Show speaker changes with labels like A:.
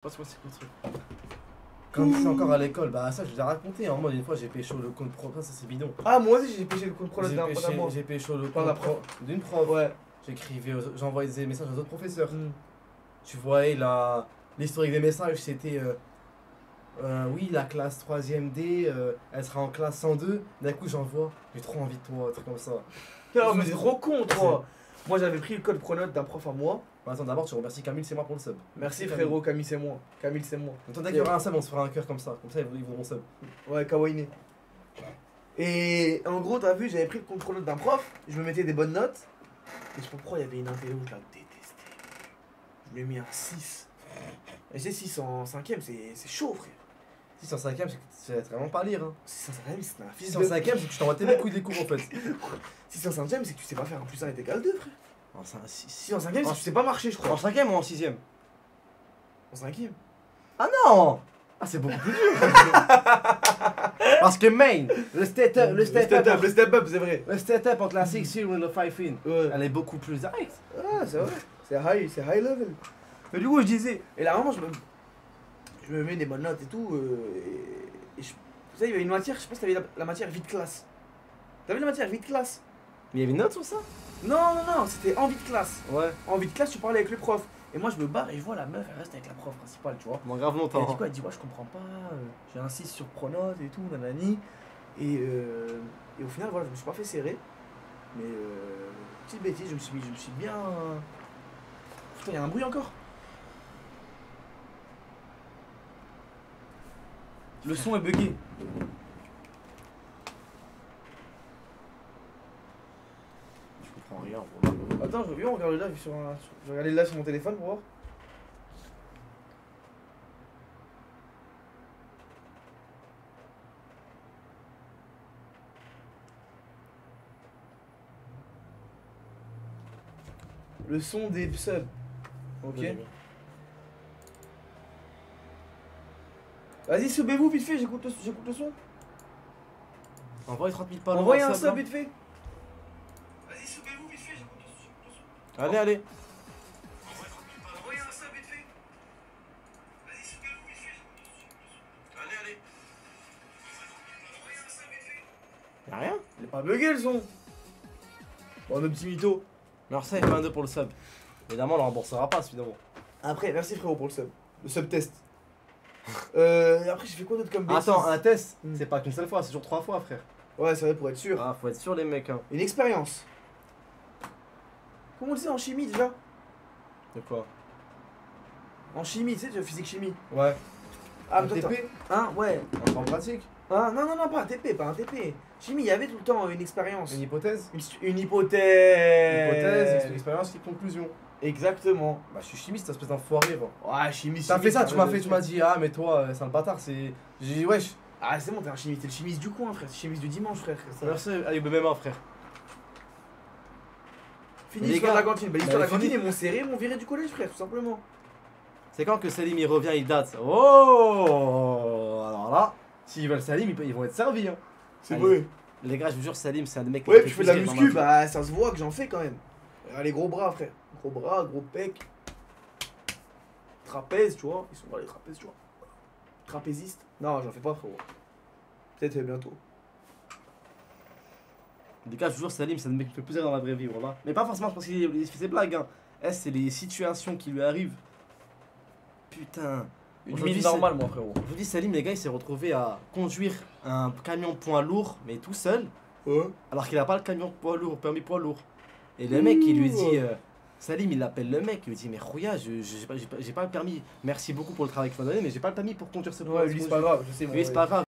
A: Passe-moi ces trucs. Quand c'est encore à l'école, bah ça je l'ai raconté, en mode une fois j'ai pécho le compte pro, ça c'est bidon.
B: Ah moi aussi j'ai péché le compte pro d'un pote à moi.
A: J'ai pécho le
B: Pas
A: compte pro d'une prof.
B: Ouais.
A: J'écrivais, j'envoyais des messages aux autres professeurs. Tu voyais l'historique des messages, c'était oui la classe 3ème D, elle sera en classe 102. D'un coup j'envoie, j'ai trop envie de toi, un truc comme ça.
B: Non mais c'est trop con toi. Moi j'avais pris le code pronote d'un prof à moi.
A: Attends, d'abord tu remercies Camille, c'est moi pour le sub.
B: Merci frérot, Camille c'est moi. Camille c'est moi.
A: Attends, dès qu'il y aura un sub, on se fera un cœur comme ça ils voudront sub.
B: Ouais, kawaii. Et en gros, t'as vu, j'avais pris le compte pronote d'un prof, je me mettais des bonnes notes. Et je sais pas pourquoi il y avait une intello, je la détestais. Je lui ai mis un 6. Et c'est 6 en 5ème, c'est chaud frère.
A: 6 en 5ème, c'est vraiment pas lire. Hein.
B: 6 en 5ème, c'est un fils
A: 6
B: de...
A: en 5ème, c'est que tu t'envoies tellement couilles des cours en fait.
B: 6 en 5ème, c'est que tu sais pas faire un plus 1 est égal 2 frère.
A: En
B: 6 en 5ème, c'est que tu sais pas marcher je crois.
A: En 5ème ou en 6ème?
B: En 5ème.
A: Ah non! Ah c'est beaucoup plus dur. Parce que main, le step up,
B: c'est vrai.
A: le step up entre la 6 in et le 5 in,
B: Ouais.
A: elle est beaucoup plus directe.
B: Ah c'est vrai, c'est high level. Mais du coup je disais, et là vraiment je me mets des bonnes notes et tout, et tu sais il y avait une matière, je sais pas si t'avais la matière vie de classe. T'avais la matière vie de classe?
A: Mais il y avait une note sur ça?
B: Non, c'était envie de classe.
A: Ouais.
B: Envie de classe, tu parlais avec le prof. Et moi je me barre et je vois la meuf, elle reste avec la prof principale, tu vois.
A: Bon, grave
B: Et
A: longtemps.
B: du coup elle dit ouais je comprends pas, j'ai un 6 sur pronote et tout, nanani. Et au final voilà, je me suis pas fait serrer. Mais petite bêtise, je me suis bien... Putain, il y a un bruit encore. Le son est bugué.
A: Je comprends rien.
B: Attends, je reviens, on regarde le live sur un... Je vais regarder le live sur mon téléphone pour voir. Le son des subs. Ok. Vas-y, subez-vous vite fait, j'écoute le son.
A: Envoie 30 000 pas.
B: Envoyez un sub vite fait. Vas-y, subez-vous vite fait, j'écoute le son.
A: Allez.
B: Envoyez un sub vite fait. Vas-y, subez-vous vite fait, j'écoute le son. Allez. Envoyez un sub vite fait.
A: Y'a rien?
B: Il est pas bugué le son. Bon, nos petits mythos.
A: Merci 22 pour le sub. Évidemment, on le remboursera pas, évidemment.
B: Après, merci frérot pour le sub. Le sub test. Après, j'ai fait quoi d'autre comme bêtise?
A: Attends, un test, c'est pas qu'une seule fois, c'est toujours 3 fois, frère.
B: Ouais, c'est vrai, pour être sûr.
A: Ah, faut être sûr, les mecs. Hein.
B: Une expérience. Comment on le sait en chimie déjà?
A: De quoi?
B: En chimie, tu sais, tu physique chimie.
A: Ouais.
B: Ah,
A: Un
B: mais toi,
A: TP?
B: hein, ouais.
A: En pratique?
B: Ah, non, pas un TP, pas un TP. Chimie, il y avait tout le temps une expérience.
A: Une hypothèse?
B: Une hypothèse.
A: Hypothèse, une expérience, une conclusion.
B: Exactement.
A: Bah, je suis chimiste, espèce d'enfoiré, va.
B: Ouais, chimie.
A: T'as fait ça, tu
B: chimiste,
A: m'as dit, ah, mais toi, c'est un bâtard, c'est. J'ai dit, wesh.
B: Ah, c'est bon, t'es un chimiste, t'es le chimiste du coin, frère. C'est le chimiste du dimanche, frère.
A: Merci, allez, même un frère.
B: Fini
A: Les
B: l'histoire de
A: gars,
B: la cantine. Bah, l'histoire de la
A: fini.
B: cantine, ils m'ont serré, ils m'ont viré du collège, frère, tout simplement.
A: C'est quand que Salim il revient, il date. Oh! Alors là, s'ils veulent Salim, ils vont être servis. Hein.
B: C'est
A: Allez.
B: vrai.
A: Les gars, je vous jure, Salim, c'est un des mecs
B: Ouais,
A: les
B: puis je
A: plus
B: fais de la
A: gays dans ma
B: muscu,
A: vie.
B: bah ça se voit que j'en fais quand même. Regarde les gros bras, frère. Gros bras, gros pec. Trapèze, tu vois. Ils sont là les trapèzes, tu vois. Trapéziste. Non, j'en fais pas, frérot. Peut-être bientôt.
A: Les gars, je vous jure, Salim, c'est un des mecs qui me fait plaisir dans la vraie vie, voilà. Mais pas forcément parce qu'il fait ses blagues, hein. C'est les situations qui lui arrivent. Putain.
B: Une
A: Aujourd'hui,
B: mine normale, moi, frérot.
A: Je vous dis, Salim, les gars, il s'est retrouvé à conduire un camion poids lourd, mais tout seul,
B: Ouais.
A: alors qu'il a pas le camion poids lourd, permis poids lourd. Et le mec, il lui dit, Salim, il appelle le mec, il lui dit, mais Rouya, j'ai pas le permis, merci beaucoup pour le travail que tu m'as donné, mais j'ai pas le permis pour conduire ce poids.
B: Ouais, lui, c'est pas grave, je sais.
A: Lui, c'est pas grave.